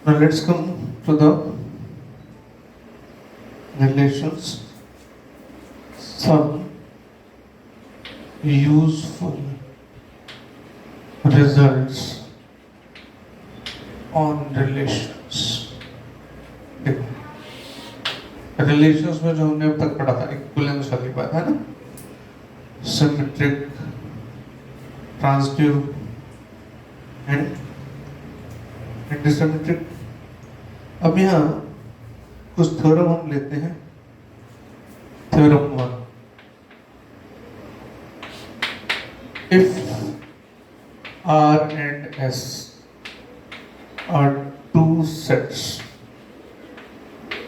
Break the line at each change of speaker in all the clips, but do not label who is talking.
Now let's come to the relations. Some useful results on relations. देखो relations में जो हमने अब तक पढ़ा था इक्विवेलेंस वाली बात है ना, सिमेट्रिक, ट्रांजिटिव एंड एंटीसिमेट्रिक। अब यहाँ कुछ थ्योरम हम लेते हैं। Theorem 1, if R and S are two sets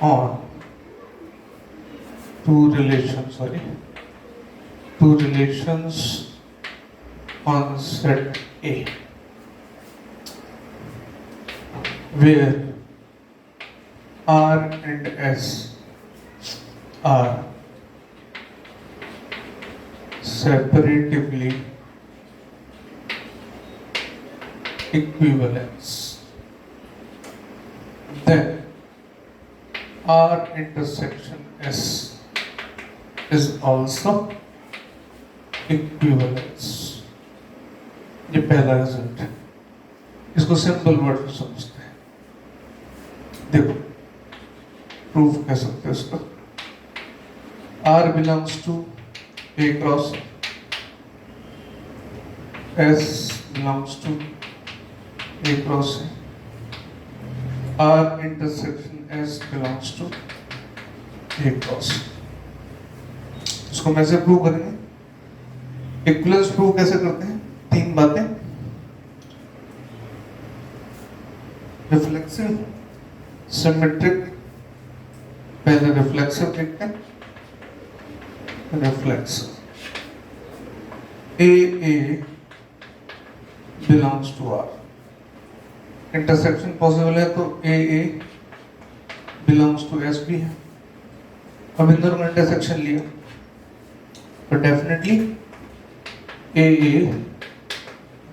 on two relations on set A, where R and S are separatively equivalence, then R intersection S is also equivalence। ये पहला result है, इसको सिंपल वर्ड में समझते हैं। देखो proof कह सकते हैं इसको। R belongs to A cross, S belongs to A cross, R intersection S belongs to A cross। इसको कैसे प्रूव करेंगे? इक्विवेलेंस प्रूव कैसे करते हैं? तीन बातें। रिफ्लेक्सिव, सिमेट्रिक, पहले रिफ्लेक्सिव देखते हैं। Reflexive, A belongs to R। Intersection possible है तो A belongs to S भी है। अब इन दोनों का इंटरसेक्शन लिया तो definitely A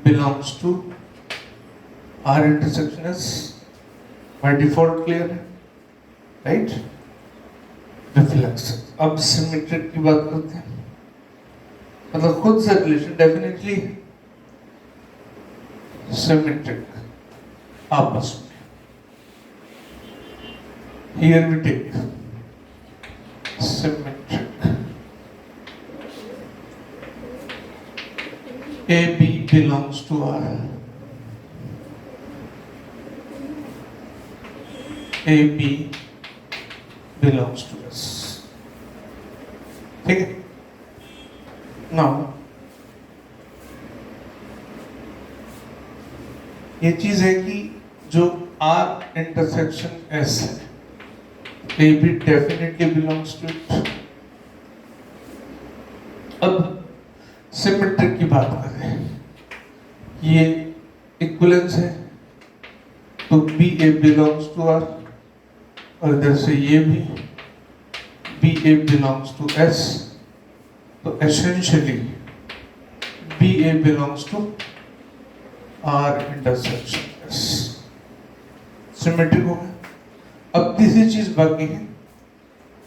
belongs to R intersection S by default clear है, राइट? रिफ्लेक्सिव। अब सिमेट्रिक की बात करते हैं, मतलब खुद से रिलेशन डेफिनेटली सिमेट्रिक आपस में। Here we take symmetric. AB belongs to R, AB belongs to S। ठीक है? नाउ ये चीज है कि जो R इंटरसेक्शन S है, AB definitely belongs to it. अब सिमेट्रिक की बात करें, ये इक्विवेलेंस है तो BA बिलोंग्स टू R, और इधर से ये भी BA बिलोंग्स टू S, तो essentially BA belongs to R intersection S। Symmetric हो गया। अब तीसरी चीज बाकी है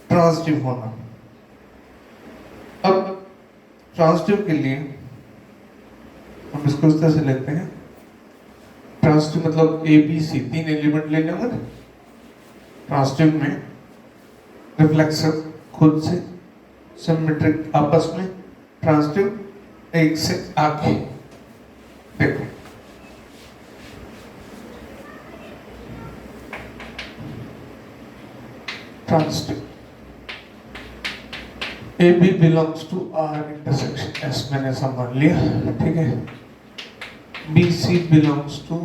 ट्रांजिटिव होना। अब ट्रांजिटिव के लिए हम इसको इस तरह से लेते हैं। ट्रांजिटिव मतलब ABC, तीन एलिमेंट लेने होंगे ना ट्रांजिटिव में। रिफ्लेक्सिव खुद से, सिमेट्रिक आपस में, ट्रांजिटिव एक से आगे। देखो transitive, AB belongs to R intersection S, मैंने समझ लिया, ठीक है। BC belongs to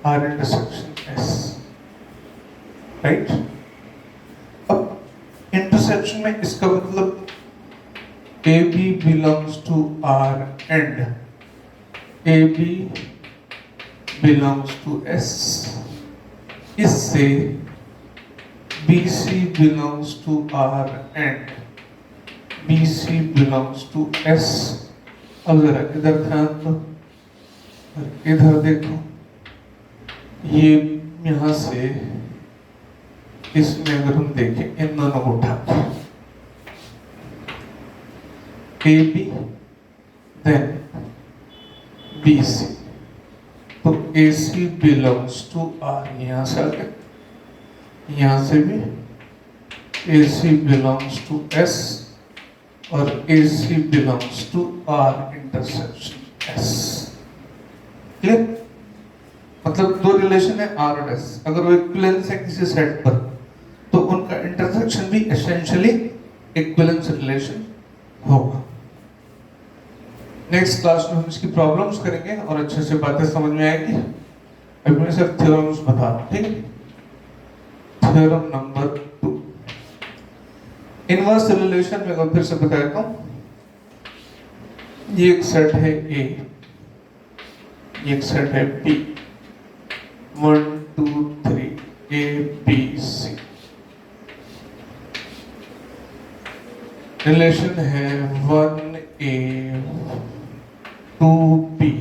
R intersection S, right? अब इंटरसेक्शन में इसका मतलब AB belongs to R and AB belongs to S, इससे BC belongs to R and BC belongs to S। अब जरा इधर ध्यान दो, इधर देखो, ये यहां से इसमें अगर हम देखें इन दोनों को उठा के A B then B C, तो A C belongs to R, यहां से आगे यहां से भी A C belongs to S और A C belongs to R intersection S. Clear? मतलब दो रिलेशन है आर और एस, अगर वो इक्विवेलेंस है किसी सेट पर तो उनका इंटरसेक्शन भी एसेंशियली इक्विवेलेंस रिलेशन होगा। नेक्स्ट क्लास में हम इसकी प्रॉब्लम्स करेंगे और अच्छे से बातें समझ में आएगी। अभी मैं सिर्फ थ्योरम्स बता रहा हूं, ठीक है? थ्योरम नंबर 2, इनवर्स रिलेशन में फिर से बता देता हूं। ये एक सेट है ए, ये एक सेट है B, 1 2 3 A B C, relation है 1 ए 2 बी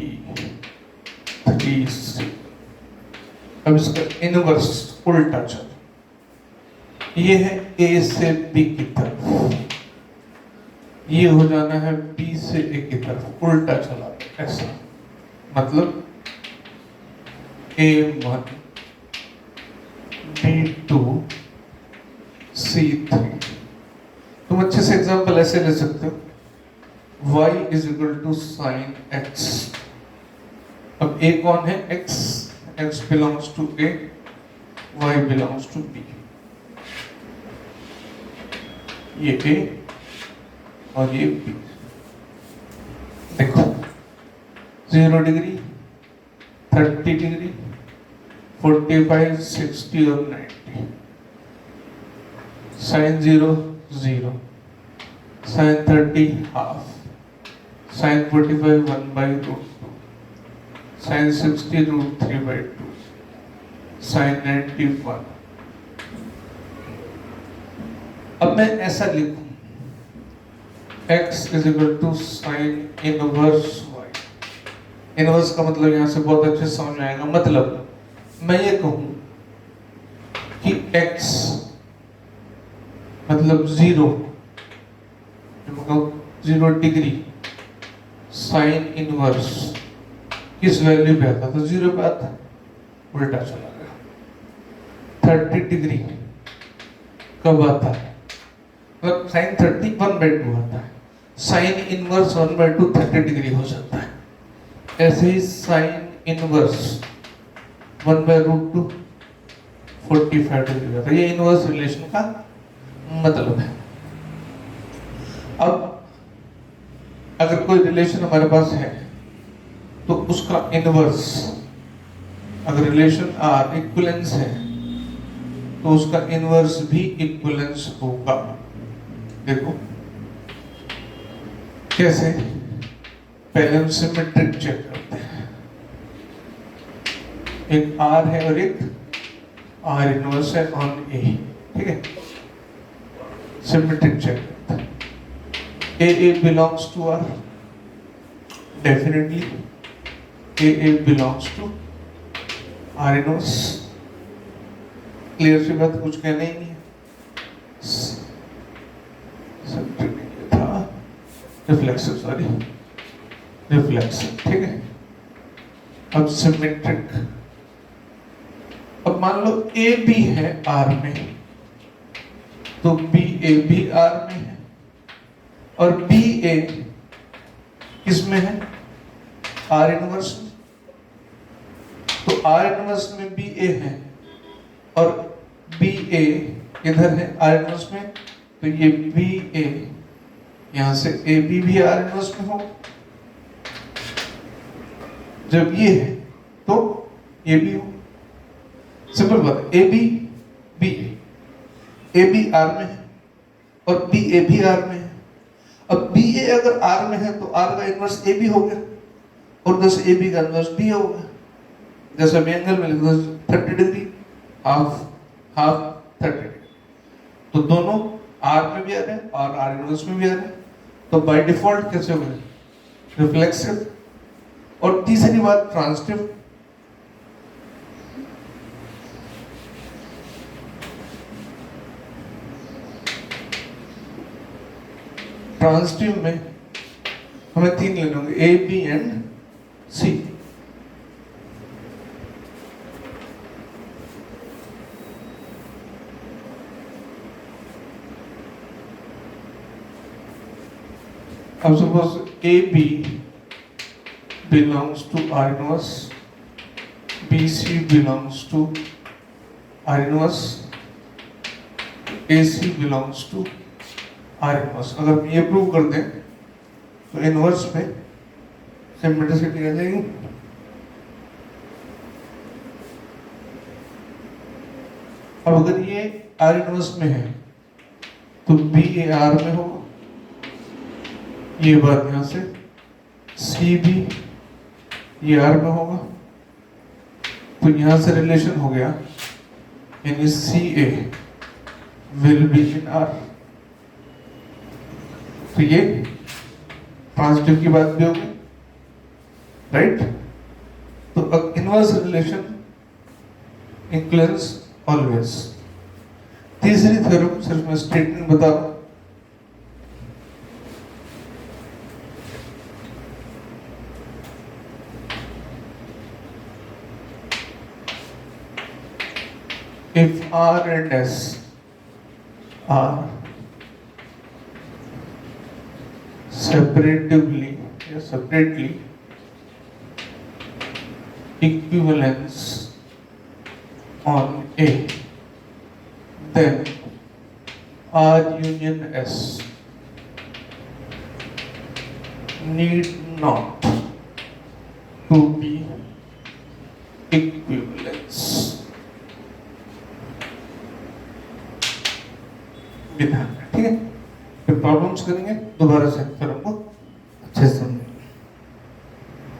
3 सी। अब इसका इनवर्स उल्टा चल, ये है ए से बी की तरफ, ये हो जाना है बी से ए की तरफ, उल्टा चला ऐसा। मतलब A1 B2 C3। तुम अच्छे से एग्जांपल ऐसे ले सकते हो, y is equal to sine x। अब a कौन है? x, x belongs to a, y belongs to b। ये a और ये b। देखो 0 डिग्री, 30 डिग्री, 45, 60 और 90। Sine 0 0, sine 30 half, sine 45 1/√2, sine 60 √3/2, sine 90 1। अब मैं ऐसा लिखूं, x is equal to sine inverse y। Inverse का मतलब यहां से बहुत अच्छे से समझ में आएगा। मतलब मैं ये कहूं कि x मतलब 0 डिग्री साइन इनवर्स किस वैल्यू पे आता? तो 0 पे आता, उल्टा चला गया। 30 डिग्री कब आता है? मतलब साइन 30 1/2 आता है, साइन इनवर्स 1/2 30 डिग्री हो सकता है। ऐसे ही साइन इनवर्स 1/√2 45 डिग्री आता है। ये इनवर्स रिलेशन का मतलब है। अब अगर कोई रिलेशन हमारे पास है तो उसका इनवर्स, अगर रिलेशन आर इक्विवेलेंस है तो उसका इनवर्स भी इक्विवेलेंस होगा। देखो कैसे, पहले हम सिमेट्रिक चेक करते हैं। एक आर है और एक आर इनवर्स है ऑन ए, ठीक है? सिमेट्रिक चेक करते हैं। A belongs to R, definitely A belongs to R inverse. Clear सी बात, कुछ कहना ही नहीं है। रिफ्लेक्सिव, सॉरी रिफ्लेक्सिव, ठीक है? अब सिमेट्रिक। अब मान लो ए बी है आर में, तो बी ए भी आर में है और बी ए किस में है? आर इनवर्स में। तो आर इनवर्स में बी ए है और बी ए इधर है आर इनवर्स में, तो ये बी ए यहां से ए बी भी आर इनवर्स में हो। जब ये है तो ये भी हो। सिंपल बात है। A B B A B R में है और बी ए भी आर में है। अब बी ए अगर आर में है तो आर का इनवर्स ए बी हो गया और दस ए बी का इनवर्स बी हो गया। जैसे मैं एंगल में लिख दो 30 डिग्री हाफ हाफ 30 डिग्री, तो दोनों आर में भी आ रहे हैं और आर इनवर्स में भी आ रहे हैं। तो बाय डिफॉल्ट कैसे हो गए? रिफ्लेक्सिव। और तीसरी बात ट्रांजिटिव। ट्रांजिटिव में हमें 3 लेने होंगे, ए बी एंड सी। अब suppose A B belongs to R inverse, BC belongs to R inverse, AC belongs to R inverse। अगर हम ये प्रूव कर दें तो इनवर्स में सिमेट्रिसिटी आ जाएगी। अब अगर ये R इनवर्स में है तो B A R में होगा, ये बात यहाँ से सी भी ये आर में होगा, तो यहां से रिलेशन हो गया, यानी सी ए विल बी इन आर। तो ये ट्रांजिटिव की बात भी होगी, राइट। तो इनवर्स रिलेशन इंक्लूड्स ऑलवेज। तीसरी थ्योरम सिर्फ मैं स्टेटमेंट बता रहा हूं। If R and S are separately equivalence on A, then R union S need not to be equivalence। ठीक है, फिर प्रॉब्लम्स करेंगे दोबारा से।